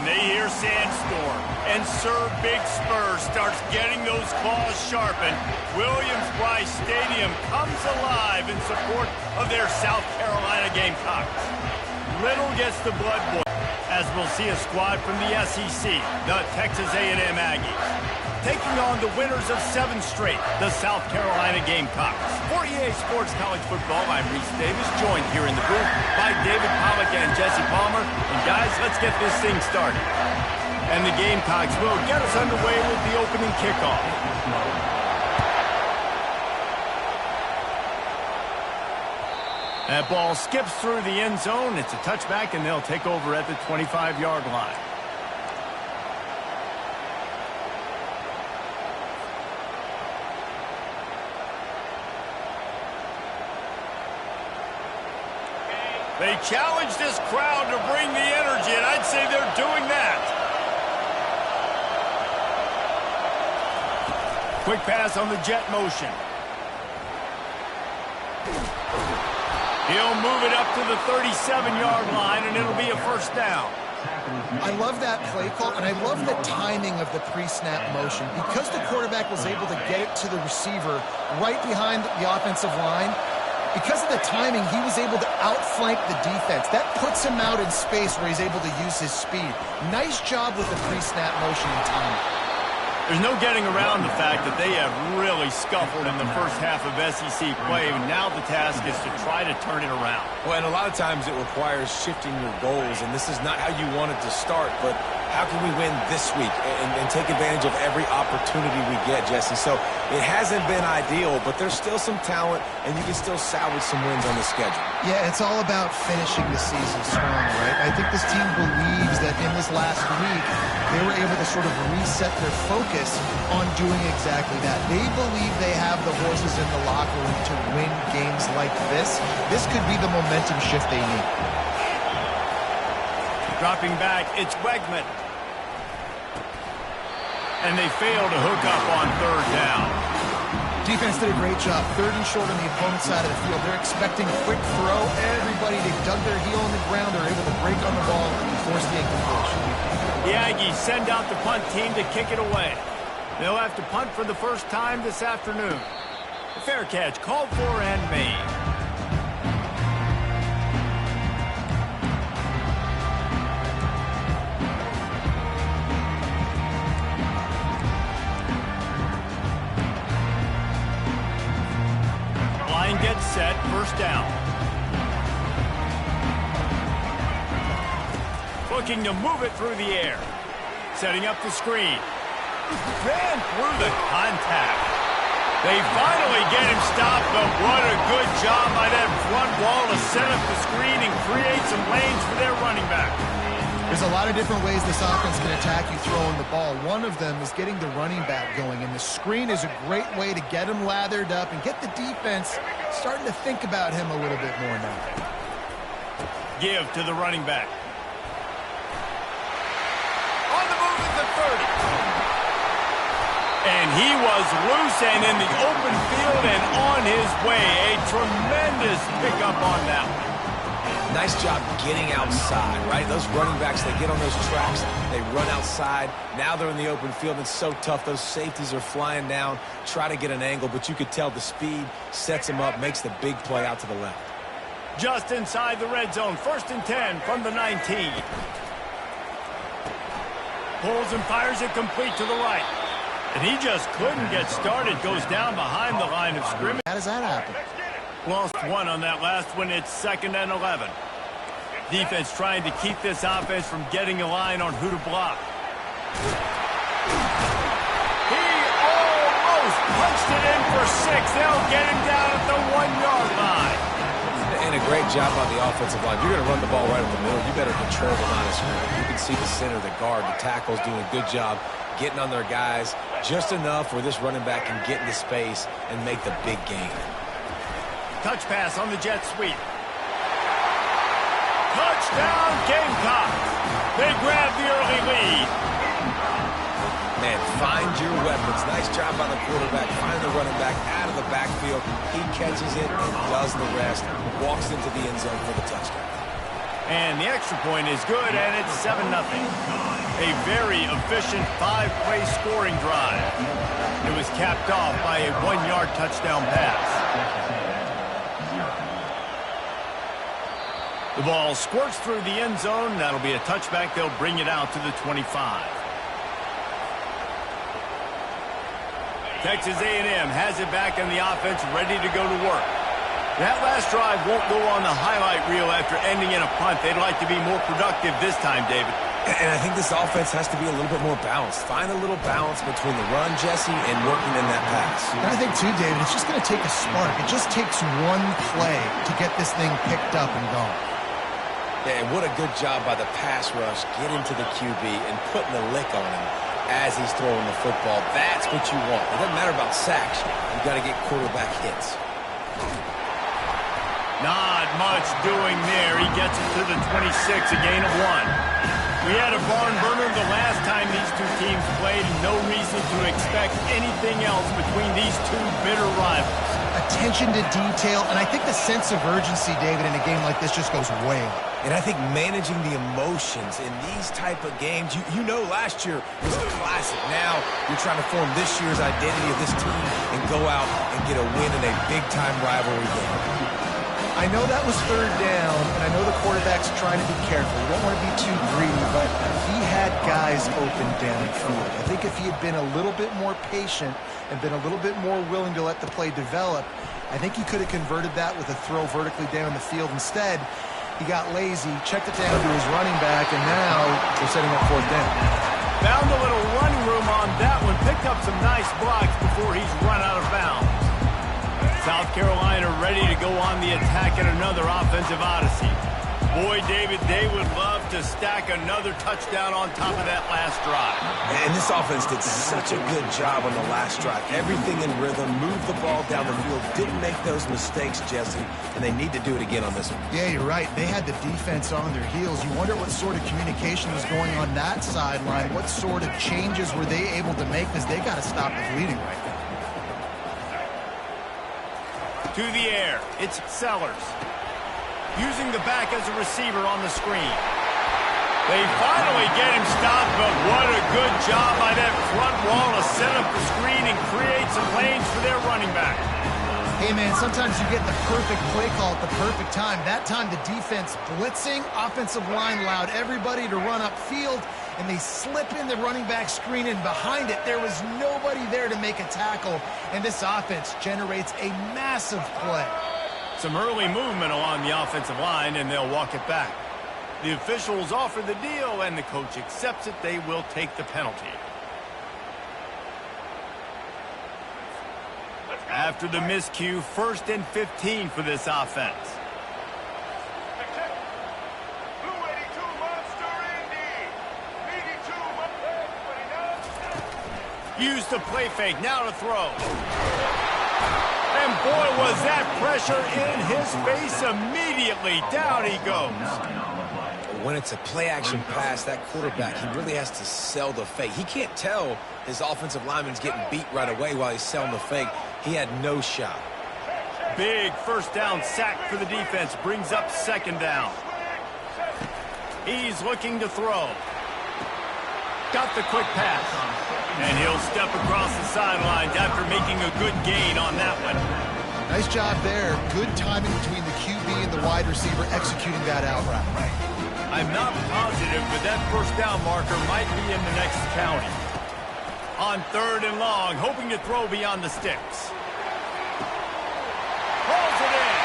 they hear Sandstorm and Sir Big Spur starts getting those claws sharpened, Williams-Brice Stadium comes alive in support of their South Carolina Gamecocks. Little gets the blood boiling, as we'll see a squad from the SEC, the Texas A&M Aggies, taking on the winners of 7 straight, the South Carolina Gamecocks. For EA Sports College Football, I'm Reese Davis, joined here in the booth by David Pollack and Jesse Palmer. And guys, let's get this thing started. And the Gamecocks will get us underway with the opening kickoff. That ball skips through the end zone. It's a touchback, and they'll take over at the 25-yard line. They challenge this crowd to bring the energy, and I'd say they're doing that. Quick pass on the jet motion. He'll move it up to the 37-yard line, and it'll be a first down. I love that play call, and I love the timing of the pre-snap motion. Because the quarterback was able to get it to the receiver right behind the offensive line, because of the timing, he was able to outflank the defense. That puts him out in space where he's able to use his speed. Nice job with the pre-snap motion and timing. There's no getting around the fact that they have really scuffled in the first half of SEC play, and now the task is to try to turn it around. Well, and a lot of times it requires shifting your goals, and this is not how you want it to start, but how can we win this week and take advantage of every opportunity we get, Jesse? So it hasn't been ideal, but there's still some talent, and you can still salvage some wins on the schedule. Yeah, it's all about finishing the season strong, right? I think this team believes that in this last week, they were able to sort of reset their focus on doing exactly that. They believe they have the horses in the locker room to win games like this. This could be the momentum shift they need. Dropping back, it's Wegman. And they fail to hook up on third down. Defense did a great job. 3rd and short on the opponent's side of the field. They're expecting a quick throw. Everybody, they dug their heel on the ground. They're able to break on the ball and force the incompletion. The Aggies send out the punt team to kick it away. They'll have to punt for the first time this afternoon. A fair catch called for and made. Line gets set, first down. Looking to move it through the air. Setting up the screen. Ran through the contact. They finally get him stopped, but what a good job by that front wall to set up the screen and create some lanes for their running back. There's a lot of different ways this offense can attack you throwing the ball. One of them is getting the running back going, and the screen is a great way to get him lathered up and get the defense starting to think about him a little bit more now. Give to the running back. On the move at the 30. And he was loose and in the open field and on his way. A tremendous pickup on that one. Nice job getting outside, right? Those running backs, they get on those tracks, they run outside. Now they're in the open field. It's so tough. Those safeties are flying down, try to get an angle, but you could tell the speed sets him up, makes the big play out to the left. Just inside the red zone, 1st and 10 from the 19. Pulls and fires it complete to the right. And he just couldn't get started. Goes down behind the line of scrimmage. How does that happen? Lost one on that last one. It's 2nd and 11. Defense trying to keep this offense from getting a line on who to block. He almost punched it in for 6. They'll get him down at the 1-yard line. And a great job on the offensive line. You're going to run the ball right up the middle. You better control the line of scrimmage. You can see the center, the guard, the tackles doing a good job getting on their guys just enough where this running back can get into space and make the big gain. Touch pass on the jet sweep. Touchdown, Gamecocks. They grab the early lead. Man, find your weapons. Nice job by the quarterback. Find the running back out of the backfield. He catches it and does the rest. Walks into the end zone for the touchdown. And the extra point is good, and it's 7-0. A very efficient 5-play scoring drive. It was capped off by a 1-yard touchdown pass. The ball squirts through the end zone. That'll be a touchback. They'll bring it out to the 25. Texas A&M has it back on the offense, ready to go to work. That last drive won't go on the highlight reel after ending in a punt. They'd like to be more productive this time, David. And I think this offense has to be a little bit more balanced. Find a little balance between the run, Jesse, and working in that pass. And I think, too, David, it's just going to take a spark. It just takes one play to get this thing picked up and going. Yeah, and what a good job by the pass rush, getting to the QB and putting the lick on him as he's throwing the football. That's what you want. It doesn't matter about sacks. You've got to get quarterback hits. Not much doing there. He gets it to the 26, a gain of 1. We had a barn burner the last time these two teams played, and no reason to expect anything else between these two bitter rivals. Attention to detail, and I think the sense of urgency, David, in a game like this just goes way up. And I think managing the emotions in these type of games, you know last year was a classic. Now you're trying to form this year's identity of this team and go out and get a win in a big-time rivalry game. I know that was third down, and I know the quarterback's trying to be careful. You don't want to be too greedy, but he had guys open downfield. I think if he had been a little bit more patient and been a little bit more willing to let the play develop, I think he could have converted that with a throw vertically down the field. Instead, he got lazy, checked it down to his running back, and now they're setting up fourth down. Found a little running room on that one. Picked up some nice blocks before he's run out of bounds. South Carolina ready to go on the attack at another offensive odyssey. Boy, David, they would love to stack another touchdown on top of that last drive. And this offense did such a good job on the last drive. Everything in rhythm, moved the ball down the field, didn't make those mistakes, Jesse, and they need to do it again on this one. Yeah, you're right. They had the defense on their heels. You wonder what sort of communication was going on that sideline. What sort of changes were they able to make, because they got to stop the bleeding right now. To the air, it's Sellers. Using the back as a receiver on the screen. They finally get him stopped, but what a good job by that front wall to set up the screen and create some lanes for their running back. Hey, man, sometimes you get the perfect play call at the perfect time. That time the defense blitzing, offensive line allowed everybody to run upfield, and they slip in the running back screen, and behind it there was nobody there to make a tackle, and this offense generates a massive play. Some early movement along the offensive line, and they'll walk it back. The officials offer the deal, and the coach accepts it. They will take the penalty. After the miscue, 1st and 15 for this offense. Use the play fake, now to throw. And boy, was that pressure in his face immediately. Down he goes. When it's a play-action pass, that quarterback, he really has to sell the fake. He can't tell his offensive lineman's getting beat right away while he's selling the fake. He had no shot. Big first down sack for the defense. Brings up 2nd down. He's looking to throw. Got the quick pass. And he'll step across the sidelines after making a good gain on that one. Nice job there. Good timing between the QB and the wide receiver executing that out route. I'm not positive, but that first down marker might be in the next county. On 3rd and long, hoping to throw beyond the sticks. Rolls it in.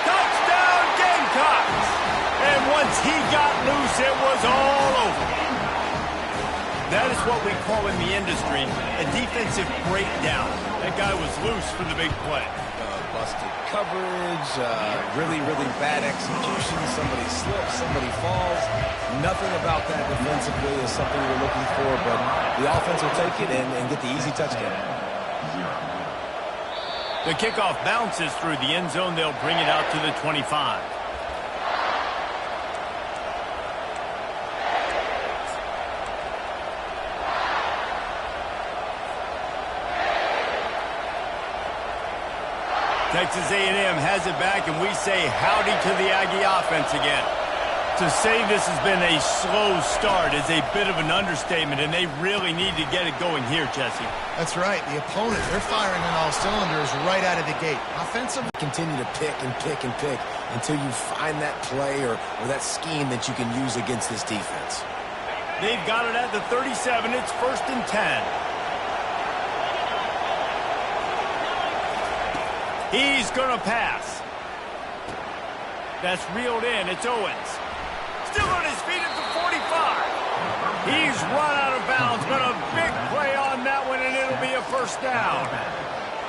Touchdown, Gamecocks! And once he got loose, it was all over. That is what we call in the industry a defensive breakdown. That guy was loose for the big play. Busted coverage, really, really bad execution. Somebody slips, somebody falls. Nothing about that defensively is something we're looking for, but the offense will take it and get the easy touchdown. The kickoff bounces through the end zone. They'll bring it out to the 25. Texas A&M has it back, and we say howdy to the Aggie offense again. To say this has been a slow start is a bit of an understatement, and they really need to get it going here, Jesse. That's right. The opponent, they're firing on all cylinders right out of the gate. Offensively, continue to pick and pick and pick until you find that play or that scheme that you can use against this defense. They've got it at the 37. It's 1st and 10. He's going to pass. That's reeled in. It's Owens. Still on his feet at the 45. He's run out of bounds, but a big play on that one, and it'll be a 1st down.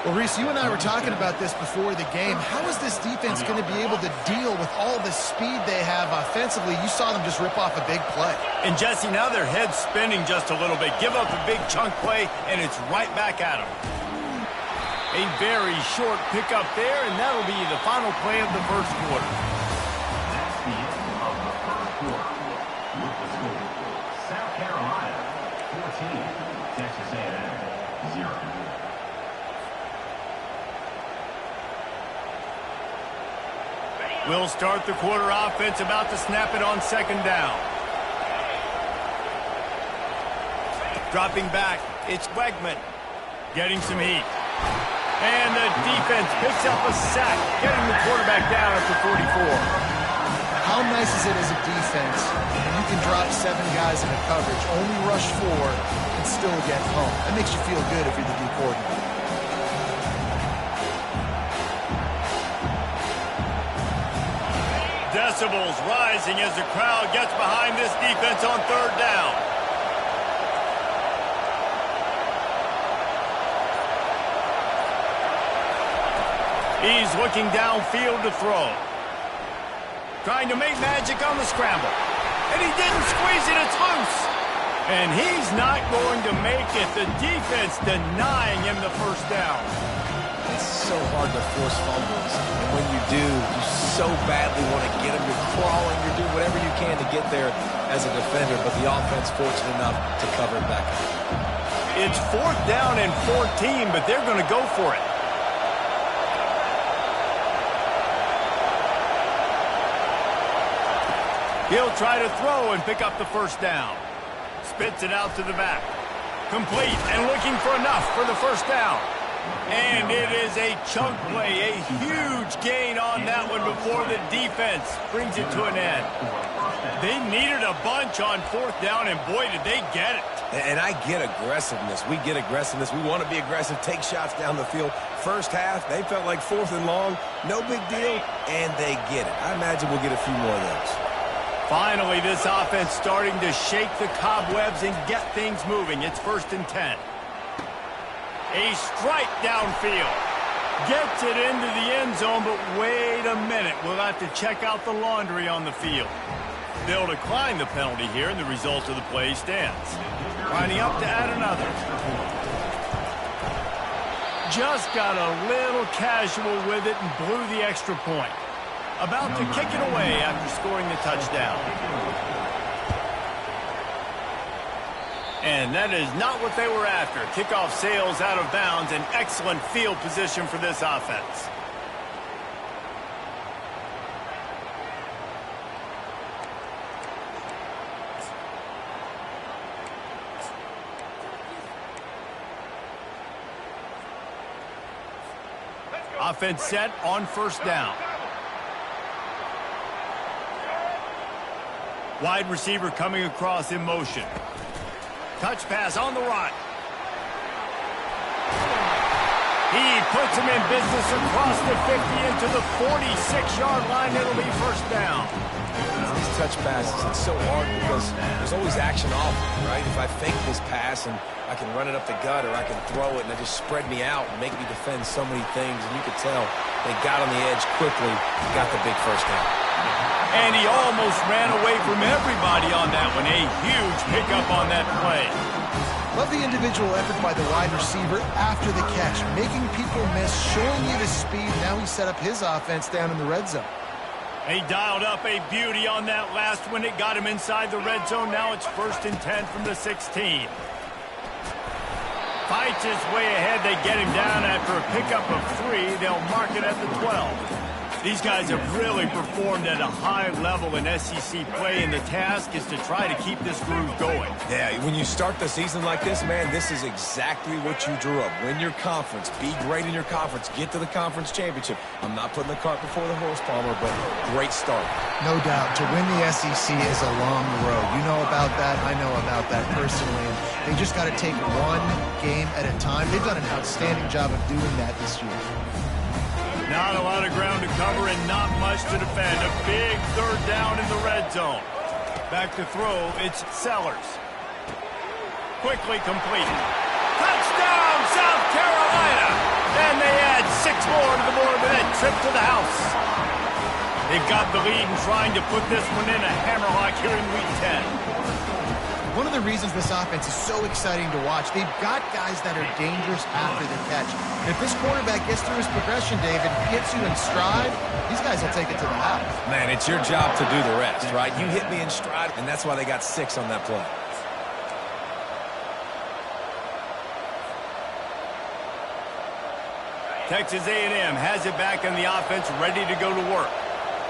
well, Reese, you and I were talking about this before the game. How is this defense going to be able to deal with all the speed they have offensively? You saw them just rip off a big play. And, Jesse, now their head's spinning just a little bit. Give up a big chunk play, and it's right back at them. A very short pickup there, and that'll be the final play of the 1st quarter. South Carolina 14, Texas A&M 0. We'll start the quarter offense, about to snap it on 2nd down. Dropping back, it's Wegman getting some heat. And the defense picks up a sack, getting the quarterback down at the 44. How nice is it as a defense when you can drop 7 guys in a coverage, only rush 4, and still get home? That makes you feel good if you're the D coordinator. Decibels rising as the crowd gets behind this defense on 3rd down. He's looking downfield to throw. Trying to make magic on the scramble. And he didn't squeeze it, it's loose. And he's not going to make it. The defense denying him the 1st down. It's so hard to force fumbles. And when you do, you so badly want to get them. You're crawling, you're doing whatever you can to get there as a defender, but the offense fortunate enough to cover it back up. It's 4th down and 14, but they're going to go for it. He'll try to throw and pick up the 1st down. Spits it out to the back. Complete and looking for enough for the 1st down. And it is a chunk play, a huge gain on that one before the defense brings it to an end. They needed a bunch on 4th down, and boy, did they get it. And I get aggressiveness. We get aggressiveness. We want to be aggressive, take shots down the field. 1st half, they felt like 4th and long. No big deal, and they get it. I imagine we'll get a few more of those. Finally, this offense starting to shake the cobwebs and get things moving. It's 1st and 10. A strike downfield. Gets it into the end zone, but wait a minute. We'll have to check out the laundry on the field. They'll decline the penalty here, and the result of the play stands. Lining up to add another. Just got a little casual with it and blew the extra point. About to kick it away after scoring the touchdown. And that is not what they were after. Kickoff sails out of bounds, and excellent field position for this offense. Offense set on 1st down. Wide receiver coming across in motion. Touch pass on the run. He puts him in business across the 50 into the 46-yard line. It'll be 1st down. These touch passes, it's so hard because there's always action off, right? If I fake this pass and I can run it up the gut or I can throw it and it just spread me out and make me defend so many things. And you could tell they got on the edge quickly and got the big 1st down. And he almost ran away from everybody on that one. A huge pickup on that play. Love the individual effort by the wide receiver after the catch, making people miss, showing you the speed. Now he set up his offense down in the red zone. He dialed up a beauty on that last one. It got him inside the red zone. Now it's 1st and 10 from the 16. Fights his way ahead. They get him down after a pickup of 3. They'll mark it at the 12. These guys have really performed at a high level in SEC play, and the task is to try to keep this groove going. Yeah, when you start the season like this, man, this is exactly what you drew up. Win your conference, be great in your conference, get to the conference championship. I'm not putting the cart before the horse, Palmer, but great start. No doubt. To win the SEC is a long road. You know about that. I know about that personally. And they just got to take one game at a time. They've done an outstanding job of doing that this year. Not a lot of ground to cover and not much to defend. A big third down in the red zone. Back to throw, it's Sellers. Quickly completed. Touchdown, South Carolina! And they add 6 more to the board with that trip to the house. They've got the lead and trying to put this one in a hammerlock here in Week 10. One of the reasons this offense is so exciting to watch, they've got guys that are dangerous after the catch. And if this quarterback gets through his progression, David, gets you in stride, these guys will take it to the house. Man, it's your job to do the rest, right? You hit me in stride, and that's why they got 6 on that play. Texas A&M has it back on the offense, ready to go to work.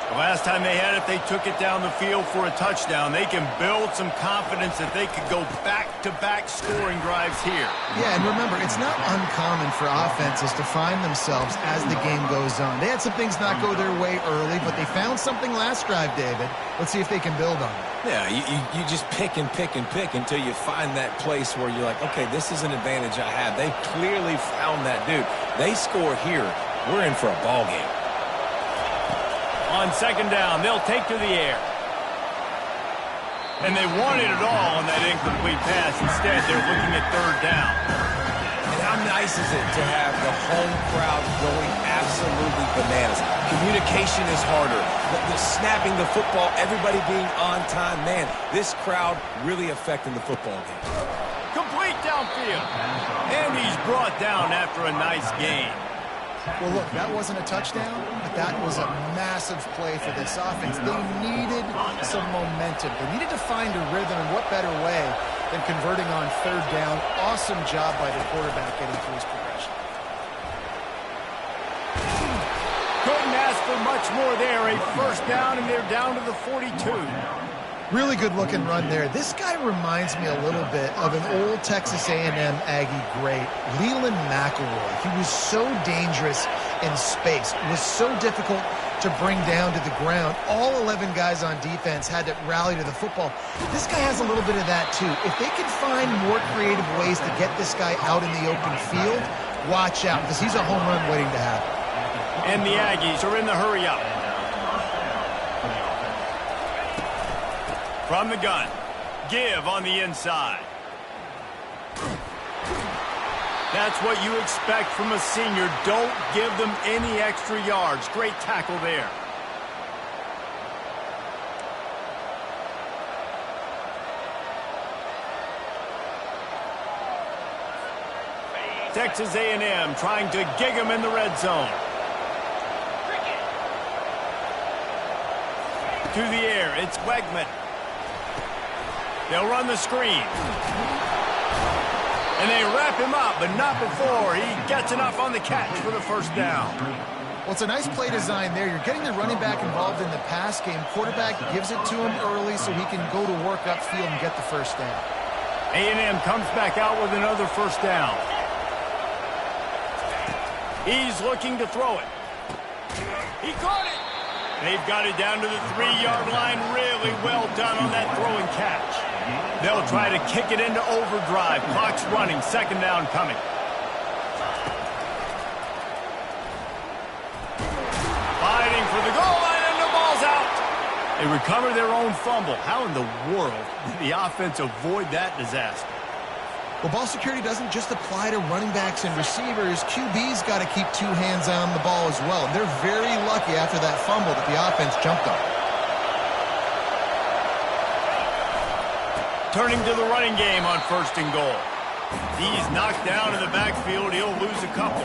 The last time they had it, they took it down the field for a touchdown. They can build some confidence that they could go back-to-back scoring drives here. Yeah, and remember, it's not uncommon for offenses to find themselves as the game goes on. They had some things not go their way early, but they found something last drive, David. Let's see if they can build on it. Yeah, you just pick and pick and pick until you find that place where you're like, okay, this is an advantage I have. They clearly found that dude. They score here, we're in for a ball game. On second down, they'll take to the air. And they wanted it all on that incomplete pass. Instead, they're looking at third down. And how nice is it to have the home crowd going absolutely bananas? Communication is harder. The snapping the football, everybody being on time. Man, this crowd really affecting the football game. Complete downfield. And he's brought down after a nice gain. Well, look, that wasn't a touchdown, but that was a massive play for this offense. They needed some momentum. They needed to find a rhythm, and what better way than converting on third down. Awesome job by the quarterback getting through his progression. Couldn't ask for much more there. A first down, and they're down to the 42. Really good-looking run there. This guy reminds me a little bit of an old Texas A&M Aggie great, Leland McElroy. He was so dangerous in space. It was so difficult to bring down to the ground. All 11 guys on defense had to rally to the football. This guy has a little bit of that, too. If they can find more creative ways to get this guy out in the open field, watch out, because he's a home run waiting to happen. And the Aggies are in the hurry-up. From the gun, give on the inside. That's what you expect from a senior. Don't give them any extra yards. Great tackle there. Texas A&M trying to gig him in the red zone. To the air, it's Wegman. They'll run the screen. And they wrap him up, but not before he gets enough on the catch for the first down. Well, it's a nice play design there. You're getting the running back involved in the pass game. Quarterback gives it to him early so he can go to work upfield and get the first down. A&M comes back out with another first down. He's looking to throw it. He caught it. They've got it down to the 3-yard line. Really well done on that throw and catch. They'll try to kick it into overdrive. Clock's running. Second down coming. Fighting for the goal line, and the ball's out. They recover their own fumble. How in the world did the offense avoid that disaster? Well, ball security doesn't just apply to running backs and receivers. QB's got to keep 2 hands on the ball as well. And they're very lucky after that fumble that the offense jumped on. Turning to the running game on first and goal. He's knocked down in the backfield. He'll lose a couple.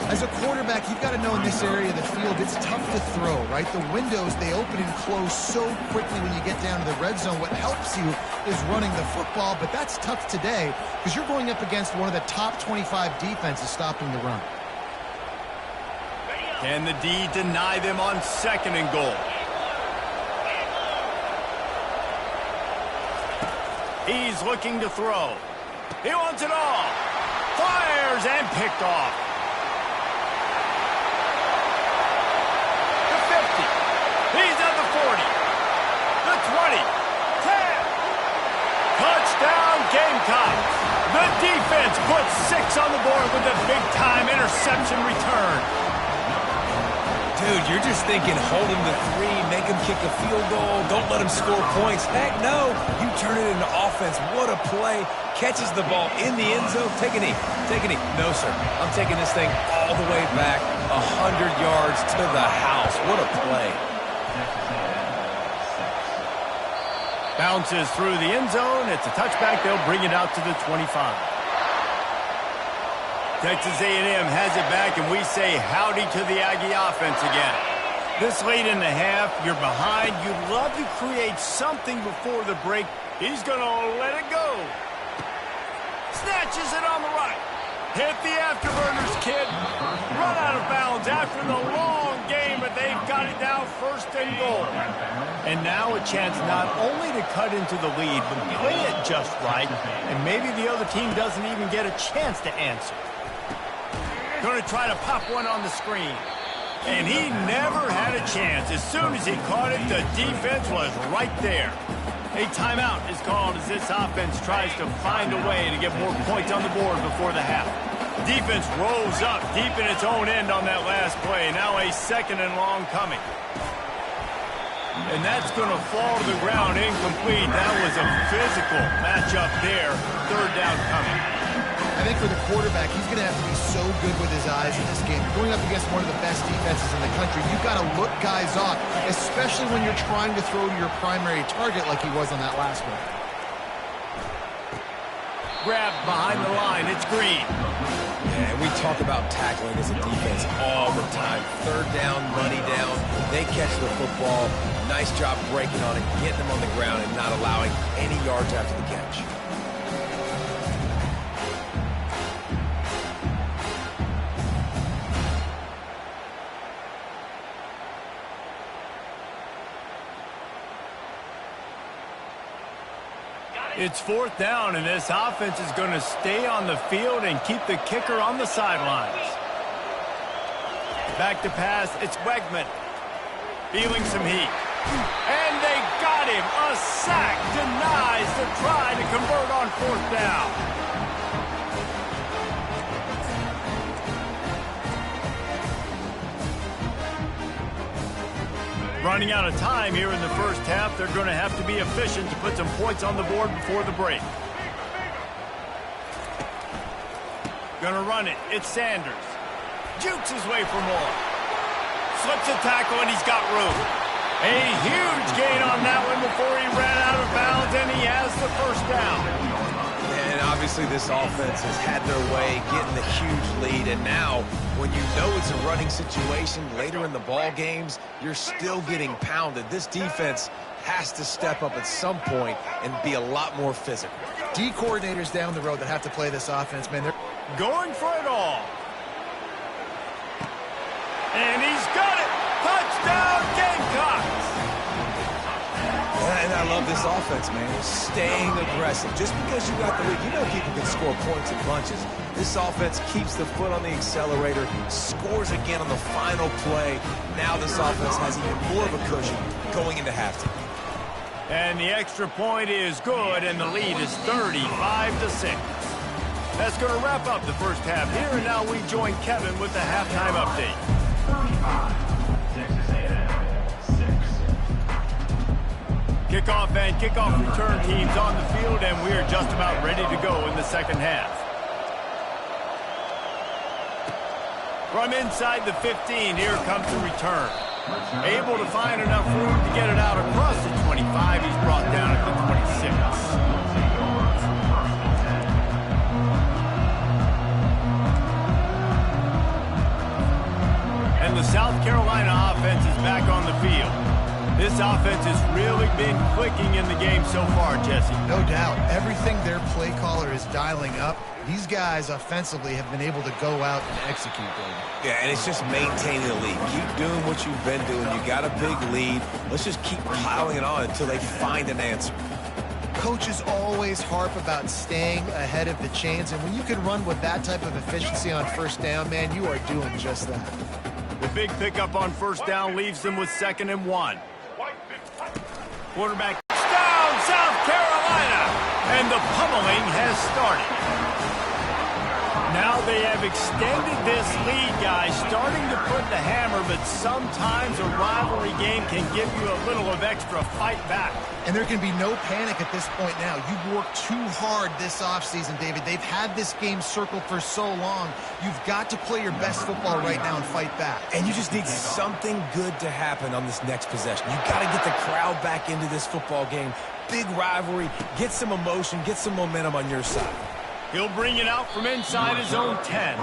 As a quarterback, you've got to know in this area of the field, it's tough to throw, right? The windows, they open and close so quickly when you get down to the red zone. What helps you is running the football, but that's tough today because you're going up against one of the top 25 defenses stopping the run. Can the D deny them on 2nd and goal? He's looking to throw. He wants it all. Fires and picked off. The 50. He's at the 40. The 20. 10. Touchdown Gamecocks. The defense puts 6 on the board with a big-time interception return. Dude, you're just thinking, hold him to 3, make him kick a field goal, don't let him score points. Heck no, you turn it into offense. What a play. Catches the ball in the end zone. Take a knee. Take a knee. No, sir. I'm taking this thing all the way back 100 yards to the house. What a play. Bounces through the end zone. It's a touchback. They'll bring it out to the 25. Texas A&M has it back, and we say howdy to the Aggie offense again. This late in the half, you're behind. You'd love to create something before the break. He's going to let it go. Snatches it on the right. Hit the afterburners, kid. Run out of bounds after the long game, but they've got it now 1st and goal. And now a chance not only to cut into the lead, but play it just right, and maybe the other team doesn't even get a chance to answer. Going to try to pop one on the screen. And he never had a chance. As soon as he caught it, the defense was right there. A timeout is called as this offense tries to find a way to get more points on the board before the half. Defense rolls up deep in its own end on that last play. Now a 2nd and long coming. And that's going to fall to the ground incomplete. That was a physical matchup there. 3rd down coming. I think for the quarterback, he's going to have to be so good with his eyes in this game. Going up against one of the best defenses in the country, you've got to look guys off, especially when you're trying to throw to your primary target like he was on that last one. Grab behind the line. It's Green. Yeah, and we talk about tackling as a defense all the time. 3rd down, money down. They catch the football. Nice job breaking on it, getting them on the ground, and not allowing any yards after the catch. It's 4th down, and this offense is going to stay on the field and keep the kicker on the sidelines. Back to pass, it's Wegman. Feeling some heat. And they got him. A sack denies the try to convert on 4th down. Running out of time here in the 1st half. They're going to have to be efficient to put some points on the board before the break. Going to run it. It's Sanders. Jukes his way for more. Slips a tackle, and he's got room. A huge gain on that one before he ran out of bounds, and he has the 1st down. And obviously this offense has had their way, getting the huge lead, and now when you know it's a running situation later in the ball games, you're still getting pounded. This defense has to step up at some point and be a lot more physical. D coordinators down the road that have to play this offense, man, they're going for it all. And he's got it. Touchdown Gamecocks. And I love this offense, man. Staying aggressive. Just because you got the lead, you know people can score points in bunches. This offense keeps the foot on the accelerator, scores again on the final play. Now this offense has even more of a cushion going into halftime. And the extra point is good, and the lead is 35-6. That's going to wrap up the 1st half here, and now we join Kevin with the halftime update. 35, Texas A&M, 6. Kickoff and kickoff return teams on the field, and we are just about ready to go in the 2nd half. From inside the 15, here comes the return. Able to find enough room to get it out across the 25. He's brought down at the 26. And the South Carolina offense is back on the field. This offense has really been clicking in the game so far, Jesse. No doubt. Everything their play caller is dialing up, these guys offensively have been able to go out and execute, David. Yeah, and it's just maintaining the lead. Keep doing what you've been doing. You got a big lead. Let's just keep piling it on until they find an answer. Coaches always harp about staying ahead of the chains, and when you can run with that type of efficiency on first down, man, you are doing just that. The big pickup on first down leaves them with 2nd and 1. Quarterback down, South Carolina, and the pummeling has started. Now they have extended this lead, guys, starting to put the hammer, but sometimes a rivalry game can give you a little of extra fight back. And there can be no panic at this point now. You've worked too hard this offseason, David. They've had this game circled for so long. You've got to play your best football right now and fight back. And you just need something good to happen on this next possession. You got to get the crowd back into this football game. Big rivalry. Get some emotion. Get some momentum on your side. He'll bring it out from inside his own 10.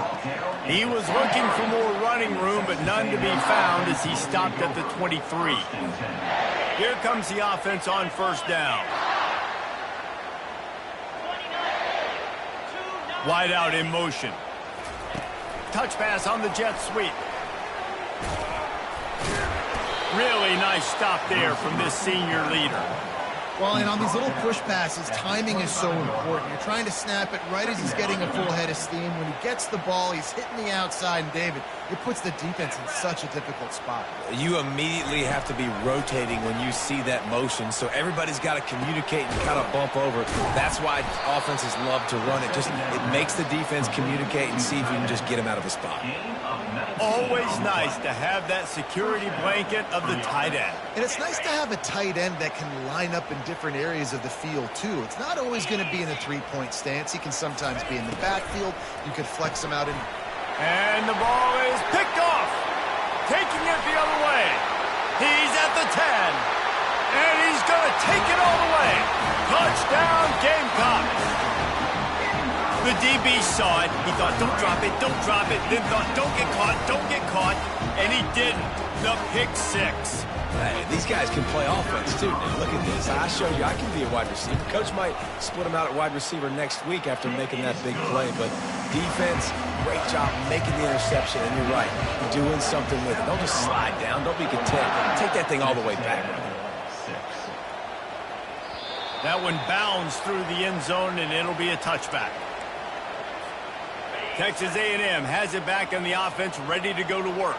He was looking for more running room, but none to be found as he stopped at the 23. Here comes the offense on first down. Wide out in motion. Touch pass on the jet sweep. Really nice stop there from this senior leader. Well, and on these little push passes, timing is so important. You're trying to snap it right as he's getting a full head of steam. When he gets the ball, he's hitting the outside, and David, it puts the defense in such a difficult spot. You immediately have to be rotating when you see that motion, so everybody's got to communicate and kind of bump over. That's why offenses love to run it. It makes the defense communicate and see if you can just get him out of a spot. Always nice to have that security blanket of the tight end. And it's nice to have a tight end that can line up in different areas of the field, too. It's not always going to be in a three-point stance. He can sometimes be in the backfield. You could flex him out in. And the ball is picked off. Taking it the other way. He's at the 10. And he's going to take it all the way. Touchdown, Gamecocks. The DB saw it. He thought, don't drop it, don't drop it. Then thought, don't get caught. And he didn't. The pick 6. Hey, these guys can play offense, too. Now, look at this. I showed you I can be a wide receiver. Coach might split him out at wide receiver next week after making that big play. But defense, great job making the interception. And you're right, doing something with it. Don't just slide down. Don't be content. Take that thing all the way back. That one bounds through the end zone, and it'll be a touchback. Texas A&M has it back on the offense, ready to go to work.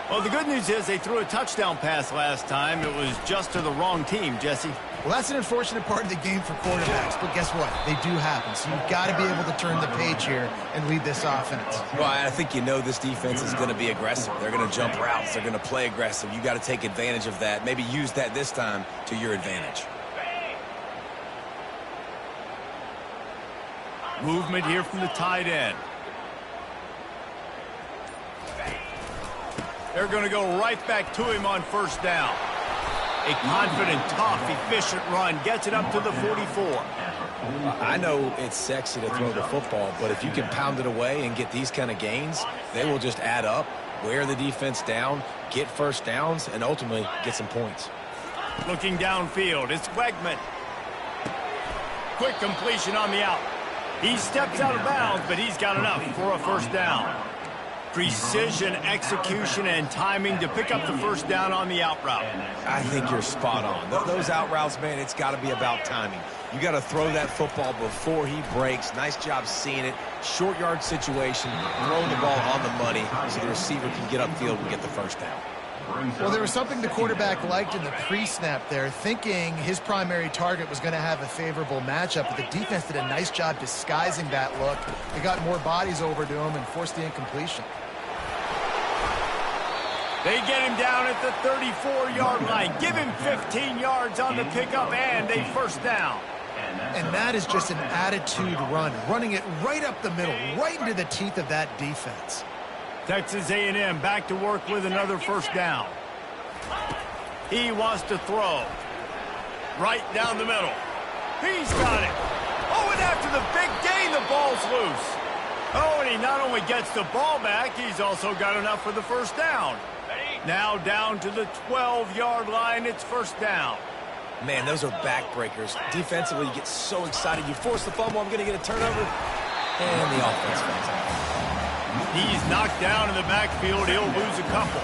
Well, the good news is they threw a touchdown pass last time. It was just to the wrong team, Jesse. Well, that's an unfortunate part of the game for quarterbacks, but guess what? They do happen, so you've got to be able to turn the page here and lead this offense. Well, I think you know this defense is going to be aggressive. They're going to jump routes. They're going to play aggressive. You got to take advantage of that. Maybe use that this time to your advantage. Movement here from the tight end. They're going to go right back to him on first down. A confident, tough, efficient run gets it up to the 44. I know it's sexy to throw the football, but if you can pound it away and get these kind of gains, they will just add up, wear the defense down, get first downs, and ultimately get some points. Looking downfield, it's Wegman. Quick completion on the out. He steps out of bounds, but he's got enough for a first down. Precision, execution, and timing to pick up the first down on the out route. I think you're spot on. Those out routes, man, it's got to be about timing. You got to throw that football before he breaks. Nice job seeing it. Short yard situation, throwing the ball on the money so the receiver can get upfield and get the first down. Well, there was something the quarterback liked in the pre-snap there, thinking his primary target was going to have a favorable matchup, but the defense did a nice job disguising that look. They got more bodies over to him and forced the incompletion. They get him down at the 34-yard line. Give him 15 yards on the pickup and a first down. And that is just an attitude run, running it right up the middle, right into the teeth of that defense. Texas A&M back to work with another first down. He wants to throw. Right down the middle. He's got it. Oh, and after the big gain, the ball's loose. Oh, and he not only gets the ball back, he's also got enough for the first down. Now down to the 12-yard line, it's first down. Man, those are backbreakers. Defensively, you get so excited. You force the fumble, I'm going to get a turnover. And the offense falls out. He's knocked down in the backfield. He'll lose a couple.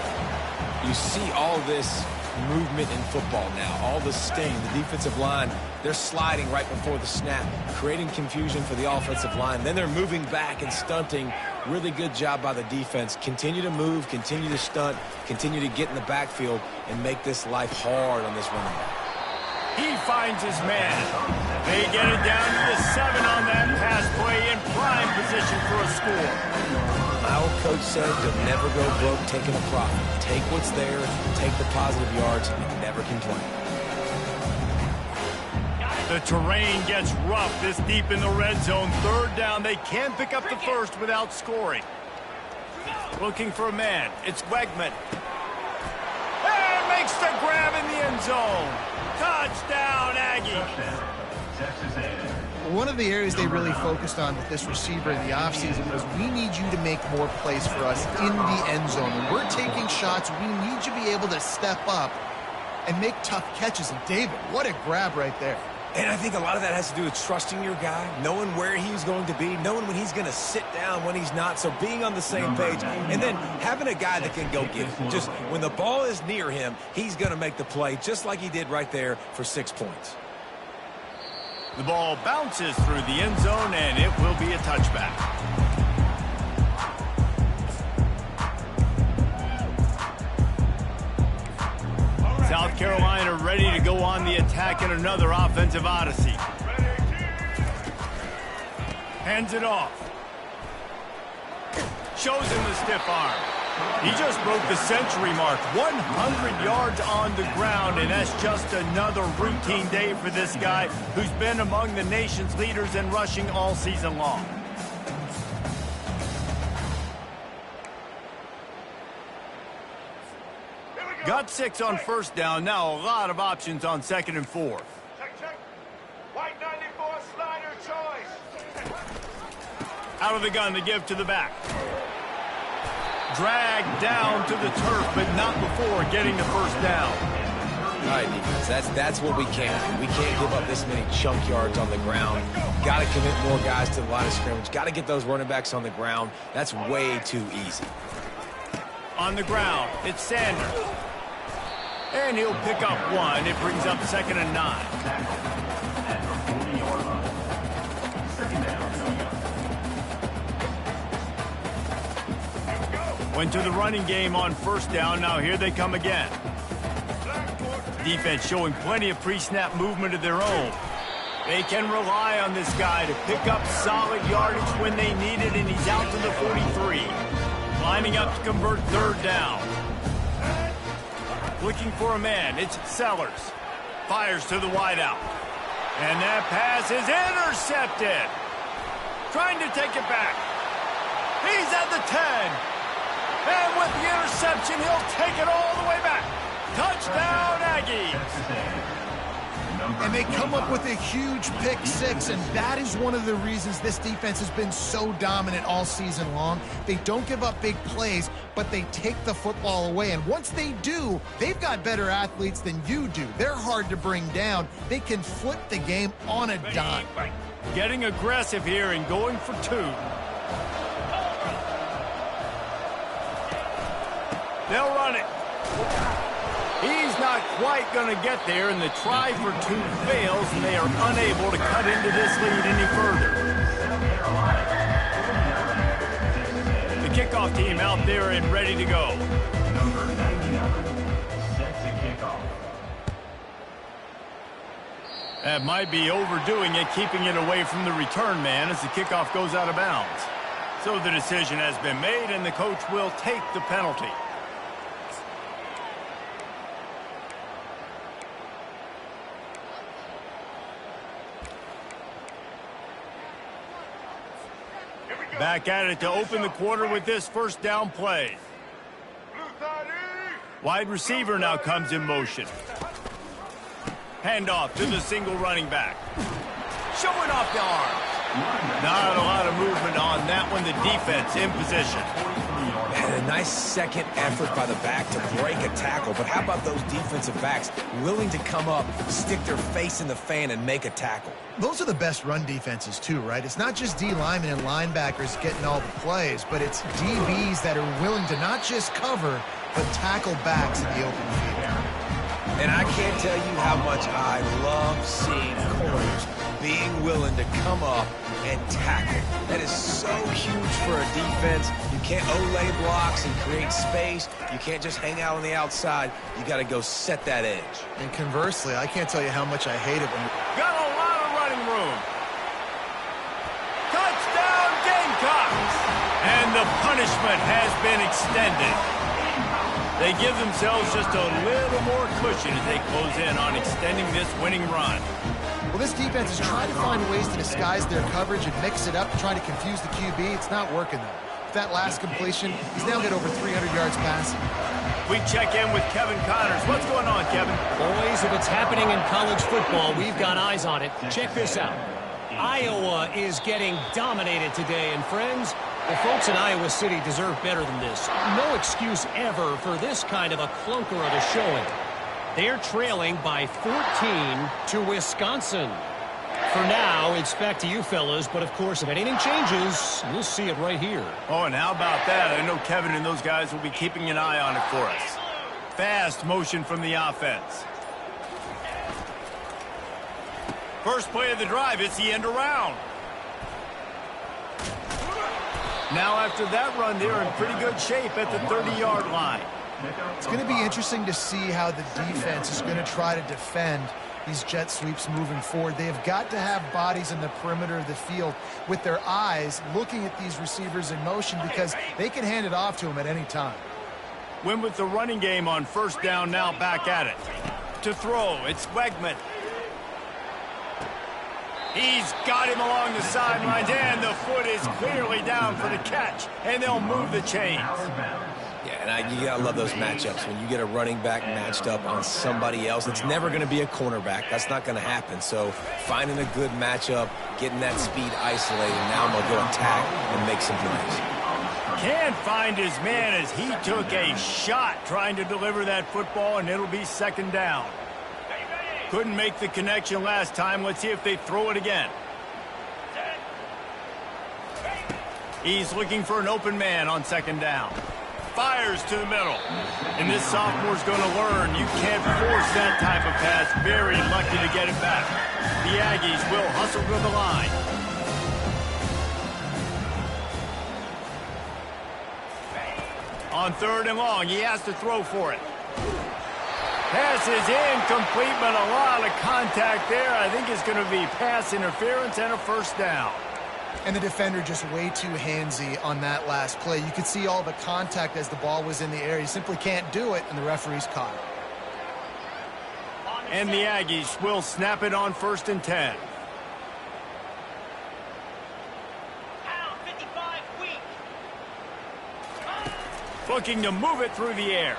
You see all this movement in football now. All the sting, the defensive line, they're sliding right before the snap, creating confusion for the offensive line. Then they're moving back and stunting. Really good job by the defense. Continue to move, continue to stunt, continue to get in the backfield and make this life hard on this running back. He finds his man. They get it down to the 7 on that pass play in prime position for a score. My old coach said you'll never go broke taking a profit. Take what's there, take the positive yards, and never complain. The terrain gets rough this deep in the red zone. 3rd down. They can't pick up the first without scoring. Looking for a man. It's Wegman. And makes the grab in the end zone. Touchdown, Aggies. Texas A&M. One of the areas they really focused on with this receiver in the offseason was we need you to make more plays for us in the end zone. When we're taking shots, we need you to be able to step up and make tough catches. And David, what a grab right there. And I think a lot of that has to do with trusting your guy, knowing where he's going to be, knowing when he's going to sit down, when he's not, so being on the same page, and then having a guy that can go get it. Just when the ball is near him, he's going to make the play, just like he did right there for 6 points. The ball bounces through the end zone, and it will be a touchback. South Carolina ready to go on the attack in another offensive odyssey. Hands it off. Shows him the stiff arm. He just broke the century mark. 100 yards on the ground, and that's just another routine day for this guy who's been among the nation's leaders in rushing all season long. Got 6 on 1st down. Now a lot of options on 2nd and 4th. Check. White 94 slider choice. Out of the gun to give to the back. Dragged down to the turf, but not before getting the 1st down. All right, defense, that's what we can't do. We can't give up this many chunk yards on the ground. Got to commit more guys to the line of scrimmage. Got to get those running backs on the ground. That's way too easy. On the ground, it's Sanders. And he'll pick up 1. It brings up 2nd and 9. Went to the running game on 1st down. Now here they come again. Defense showing plenty of pre-snap movement of their own. They can rely on this guy to pick up solid yardage when they need it, and he's out to the 43. Lining up to convert 3rd down. Looking for a man. It's Sellers. Fires to the wideout. And that pass is intercepted. Trying to take it back. He's at the 10. And with the interception, he'll take it all the way back. Touchdown, Aggies. And they come up with a huge pick 6, and that is one of the reasons this defense has been so dominant all season long. They don't give up big plays, but they take the football away. And once they do, they've got better athletes than you do. They're hard to bring down. They can flip the game on a dime. Getting aggressive here and going for 2. They'll run it. He's not quite going to get there, and the try for 2 fails, and they are unable to cut into this lead any further. The kickoff team out there and ready to go. Number 99, set to kick off. That might be overdoing it, keeping it away from the return man as the kickoff goes out of bounds. So the decision has been made, and the coach will take the penalty. Back at it to open the quarter with this 1st down play. Wide receiver now comes in motion. Handoff to the single running back. Showing off the arms. Not a lot of movement on that one. The defense in position. And a nice second effort by the back to break a tackle. But how about those defensive backs willing to come up, stick their face in the fan, and make a tackle? Those are the best run defenses, too, right? It's not just D linemen and linebackers getting all the plays, but it's DBs that are willing to not just cover, but tackle backs in the open field. And I can't tell you how much I love seeing corners being willing to come up and tackle. That is so huge for a defense. You can't olay blocks and create space. You can't just hang out on the outside. You got to go set that edge. And conversely, I can't tell you how much I hate it when... Got a lot of running room. Touchdown, Gamecocks! And the punishment has been extended. They give themselves just a little more cushion as they close in on extending this winning run. Well, this defense is trying to find ways to disguise their coverage and mix it up, trying to confuse the QB. It's not working, though. With that last completion, he's now got over 300 yards passing. We check in with Kevin Connors. What's going on, Kevin? Boys, if it's happening in college football, we've got eyes on it. Check this out. Iowa is getting dominated today, and friends, the folks in Iowa City deserve better than this. No excuse ever for this kind of a clunker of a showing. They're trailing by 14 to Wisconsin. For now, it's back to you fellas, but of course, if anything changes, we'll see it right here. Oh, and how about that? I know Kevin and those guys will be keeping an eye on it for us. Fast motion from the offense. First play of the drive, it's the end around. Now after that run, they're in pretty good shape at the 30-yard line. It's going to be interesting to see how the defense is going to try to defend these jet sweeps moving forward. They have got to have bodies in the perimeter of the field with their eyes looking at these receivers in motion because they can hand it off to them at any time. Win with the running game on first down, now back at it. To throw, it's Wegman. He's got him along the sidelines, and the foot is clearly down for the catch, and they'll move the chains. Yeah, and you gotta love those matchups. When you get a running back matched up on somebody else, it's never going to be a cornerback. That's not going to happen. So finding a good matchup, getting that speed isolated, now I'm going to go attack and make some plays. Can't find his man as he took a shot trying to deliver that football, and it'll be second down. Couldn't make the connection last time. Let's see if they throw it again. He's looking for an open man on second down. Fires to the middle. And this sophomore's going to learn you can't force that type of pass. Very lucky to get it back. The Aggies will hustle to the line. On third and long, he has to throw for it. Pass is incomplete, but a lot of contact there. I think it's going to be pass interference and a first down. And the defender just way too handsy on that last play. You could see all the contact as the ball was in the air. He simply can't do it, and the referee's caught it. And the Aggies will snap it on first and 10. Looking to move it through the air.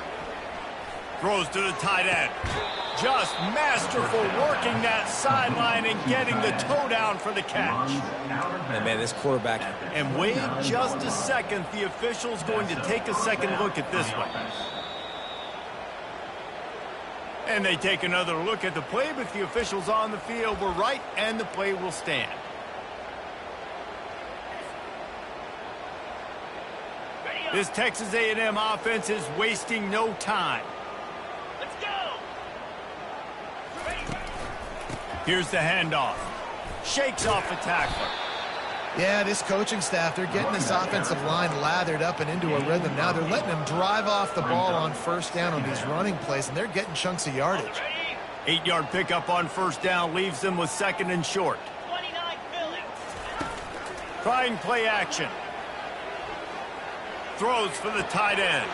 Throws to the tight end. Just masterful working that sideline and getting the toe down for the catch. And man, this quarterback. And wait just a second. The official's going to take a second look at this one. And they take another look at the play, but the officials on the field were right, and the play will stand. This Texas A&M offense is wasting no time. Let's go! Here's the handoff. Shakes off the tackler. Yeah, this coaching staff, they're getting this offensive line lathered up and into a rhythm. Now they're letting them drive off the ball on first down on these running plays, and they're getting chunks of yardage. 8-yard pickup on first down leaves them with second and short. 29 Philly. Trying play action. Throws for the tight end.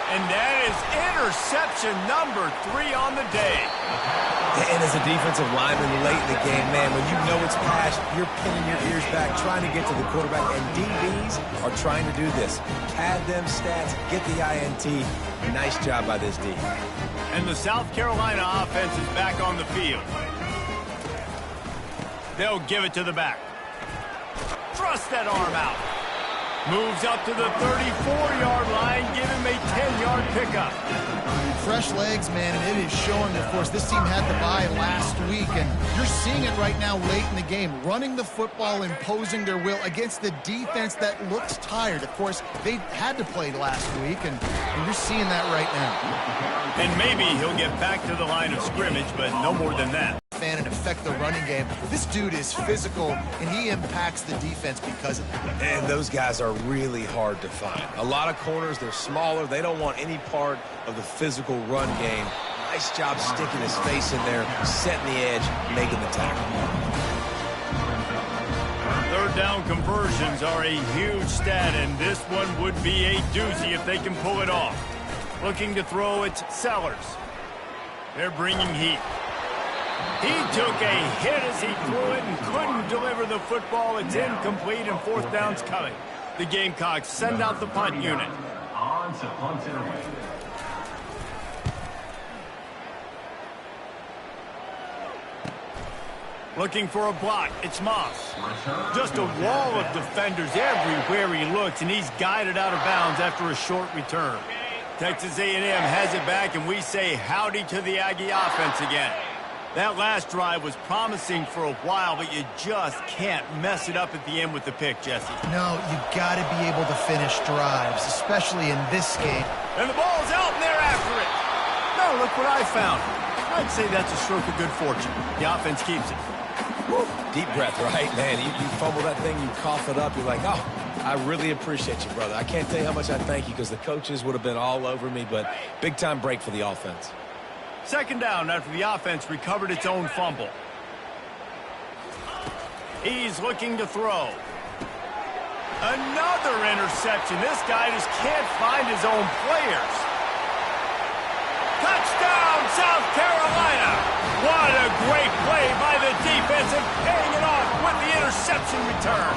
And that is interception number 3 on the day. And as a defensive lineman late in the game, man, when you know it's pass, you're pinning your ears back, trying to get to the quarterback. And DBs are trying to do this. Pad them stats, get the INT. Nice job by this D. And the South Carolina offense is back on the field. They'll give it to the back. Thrust that arm out. Moves up to the 34-yard line. Give him a 10-yard pickup. Fresh legs, man, and it is showing, of course. This team had the bye last week, and you're seeing it right now late in the game. Running the football, imposing their will against the defense that looks tired. Of course, they had to play last week, and you're seeing that right now. And maybe he'll get back to the line of scrimmage, but no more than that. And affect the running game. This dude is physical, and he impacts the defense because of that. And those guys are really hard to find. A lot of corners, they're smaller. They don't want any part of the physical run game. Nice job sticking his face in there, setting the edge, making the tackle. Third down conversions are a huge stat, and this one would be a doozy if they can pull it off. Looking to throw, it's Sellers. They're bringing heat. He took a hit as he threw it and couldn't deliver the football. It's incomplete, and fourth down's coming. The Gamecocks send out the punt unit. On to punt it away. Looking for a block. It's Moss. Just a wall of defenders everywhere he looks, and he's guided out of bounds after a short return. Texas A&M has it back, and we say howdy to the Aggie offense again. That last drive was promising for a while, but you just can't mess it up at the end with the pick, Jesse. No, you got to be able to finish drives, especially in this game. And the ball's out, and they're after it. Now look what I found. I'd say that's a stroke of good fortune. The offense keeps it. Woo. Deep breath, right? Man, you fumble that thing, you cough it up, you're like, oh, I really appreciate you, brother. I can't tell you how much I thank you because the coaches would have been all over me, but big-time break for the offense. Second down after the offense recovered its own fumble. He's looking to throw. Another interception. This guy just can't find his own players. Touchdown, South Carolina. What a great play by the defense and paying it off with the interception return.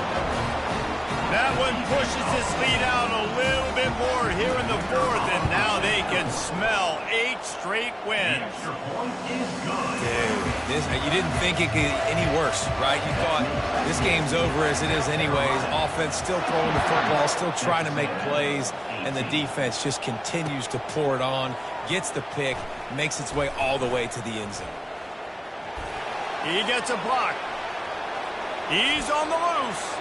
That one pushes this lead out a little bit more here in the fourth, and now they can smell 8 straight wins. Dude, you didn't think it could get any worse, right? You thought this game's over as it is anyways. Offense still throwing the football, still trying to make plays, and the defense just continues to pour it on, gets the pick, makes its way all the way to the end zone. He gets a block. He's on the loose.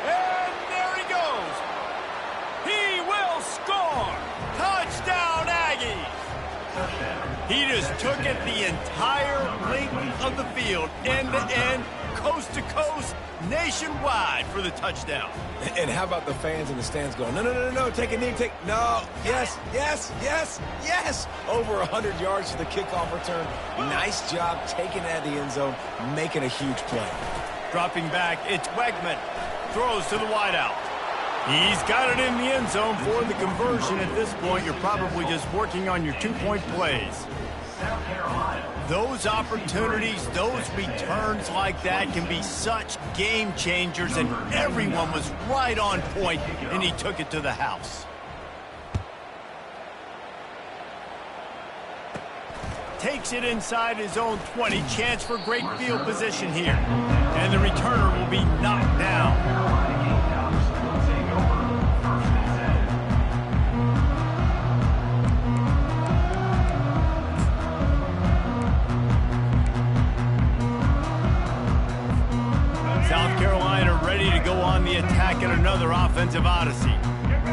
And there he goes. He will score. Touchdown, Aggies. He just took it the entire length of the field, end to end, coast to coast, nationwide for the touchdown. And how about the fans in the stands going, no, no, no, no, take a knee, no, yes, yes, yes, yes. Over 100 yards for the kickoff return. Nice job taking it out of the end zone, making a huge play. Dropping back, it's Wegman. Throws to the wideout. He's got it in the end zone for the conversion. At this point, you're probably just working on your 2-point plays. Those opportunities, those returns like that can be such game changers, and everyone was right on point, and he took it to the house. Takes it inside his own 20. Chance for great field position here. And the returner will be knocked down. South Carolina ready to go on the attack in another offensive odyssey.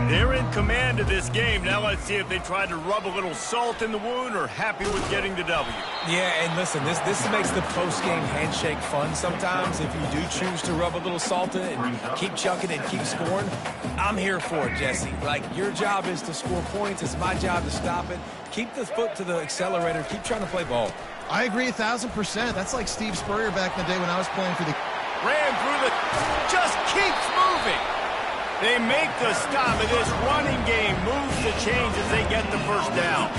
They're in command of this game. Now let's see if they tried to rub a little salt in the wound or happy with getting the W. Yeah, and listen, this makes the post-game handshake fun sometimes. If you do choose to rub a little salt in it and keep chucking it and keep scoring, I'm here for it, Jesse. Like, your job is to score points. It's my job to stop it. Keep the foot to the accelerator. Keep trying to play ball. I agree 1,000%. That's like Steve Spurrier back in the day when I was playing for the... Ran through the... Just keeps moving. They make the stop, and this running game moves the chains as they get the first down.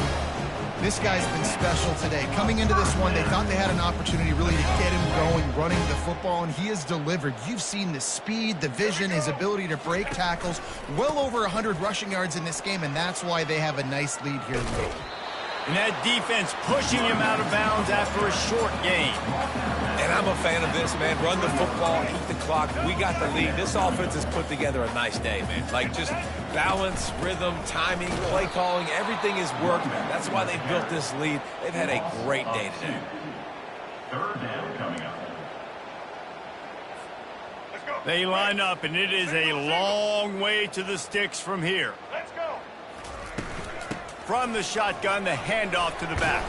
This guy's been special today. Coming into this one, they thought they had an opportunity really to get him going, running the football, and he has delivered. You've seen the speed, the vision, his ability to break tackles. Well over 100 rushing yards in this game, and that's why they have a nice lead here late. And that defense pushing him out of bounds after a short game. And I'm a fan of this, man. Run the football, eat the clock. We got the lead. This offense has put together a nice day, man. Like, just balance, rhythm, timing, play calling, everything is working. That's why they've built this lead. They've had a great day today. Third down coming up. Let's go. They line up, and it is a long way to the sticks from here. Let's go. From the shotgun, the handoff to the back.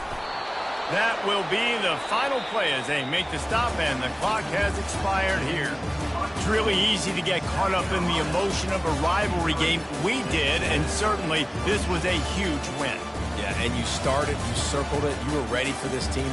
That will be the final play as they make the stop, and the clock has expired here. It's really easy to get caught up in the emotion of a rivalry game. We did, and certainly this was a huge win. Yeah, and you started, you circled it, you were ready for this team.